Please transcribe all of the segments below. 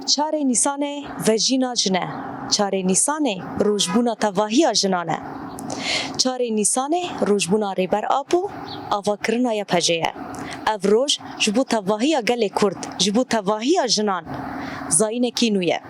چاره نیسانه و جینا جنه چاره نیسانه روشبونا تواهی جنانه چاره نیسانه روشبونا ریبر آبو آوا کرنا یا پجیه او روش جبو تواهی گل کرد جبو تواهی جنان زاینه کی نویه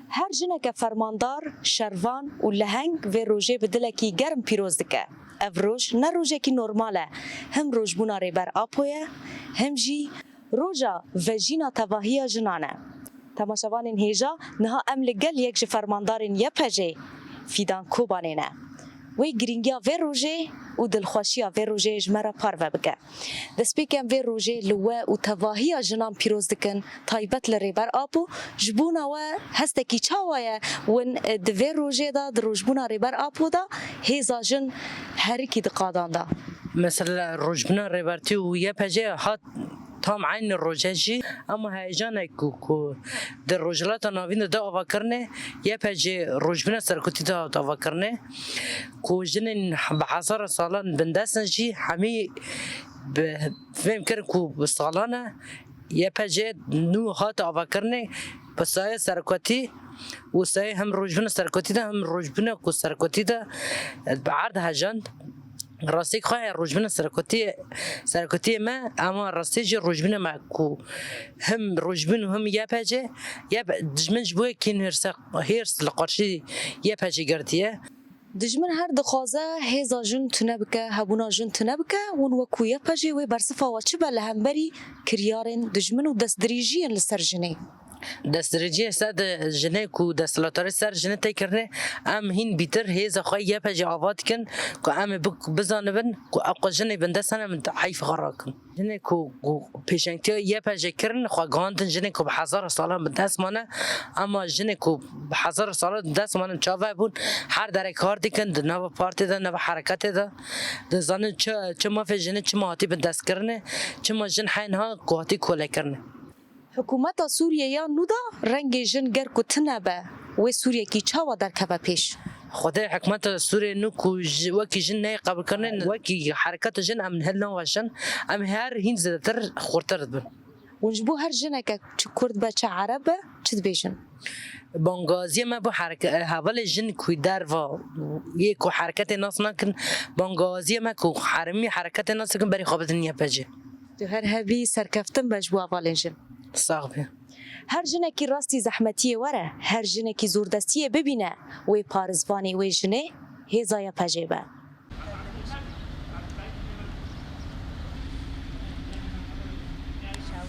هر جنک فرماندار شروان و لهنگ و روژه بدلکی گرم پیروز دکه او روش نه روژه کی نرماله هم روشبونا ریبر آبویه هم جی روژا و جینا تواهی جنانه تماشاوان هیجا نها ام لگل یک جه فرماندارین یپجه فیدان کوبانینه وی گرینگیا وی روژه و دلخوشیا وی روژه جمرا پار و بگه دسپیکم وی روژه لوه و تواهی جنان پیروز دکن تایبت لریبر آبو جبونا و هستکی چاوایه ون دوی روژه دا دروجبونا ریبر آبو دا هیزا جن هرکی دقادان دا مثلا روجبنا ریبرتی و یپجه هات تام عین روجاجی اما هیجان کو در روجلات ناوین دا آوا کرنه یه پجی روجبنا سرکوتی دا آوا کرنه کو جنین بحصار سالان بندسن جی همی فهم کرن کو بسالانه یه پجی نو هات آوا کرنه پسای سرکوتی و سای هم روجبنا سرکوتی دا هم روجبنا کو سرکوتی دا بعرض هجاند راستی خواهی روجبنا سرکوتی ما اما راستی جی روجبنا ما کو هم روجبن و هم یه پجه یه دجمنش بوی کین هرس لقارشی یه پجه گردیه دجمن هر دخوازه هیزا جن تونه بکه هبونا جن تونه بکه ون وکو یه پجه وی برصفا و چه بله هم بری کریارن دجمن و دست دریجین لسر جنه دسترجی سد جنه کو دستلاتاری سر جنه تی کرنه ام هین بیتر هیز خواهی یه پجی آواد کن که ام بزانبن که اقا جنه بنده سنه من حیف غرا کن جنه کو پیشنگتی یه پجی کرن خواه گاندن جنه که به 1000 ساله بنده مانه اما جنه که به 1000 ساله بنده مانه چاوه بون هر در کار دیکن ده نو پارتی ده نو حرکت ده زانه چه ما فی جنه چه ما هاتی بنده کرنه چه ما جن حین ها که هاتی کوله کرنه حکومت سوریه یا نودا رنگ جن گر کو تنبه و سوریه کی چاوا در کبه پیش خدای حکمت سوریه نو کو وکی جن نه قبول کنن وکی حرکت جن ام هل نو واشن ام هر هین زدتر خورتر بن ونجبو هر جنک چه کرد به چه عربه چه بیشن بانگازی ما با حرکت حوال جن کوی در و یک کو حرکت ناس نکن بانگازی ما کو حرمی حرکت ناس کن بری خوابت نیا بجه تو هر هبی سرکفتن بجبو اول جن صاحبه هر جنکی راستی زحمتیه وره هر جنکی زوردستیه ببینه وی پارزبانی وی جنه هزای پجیبه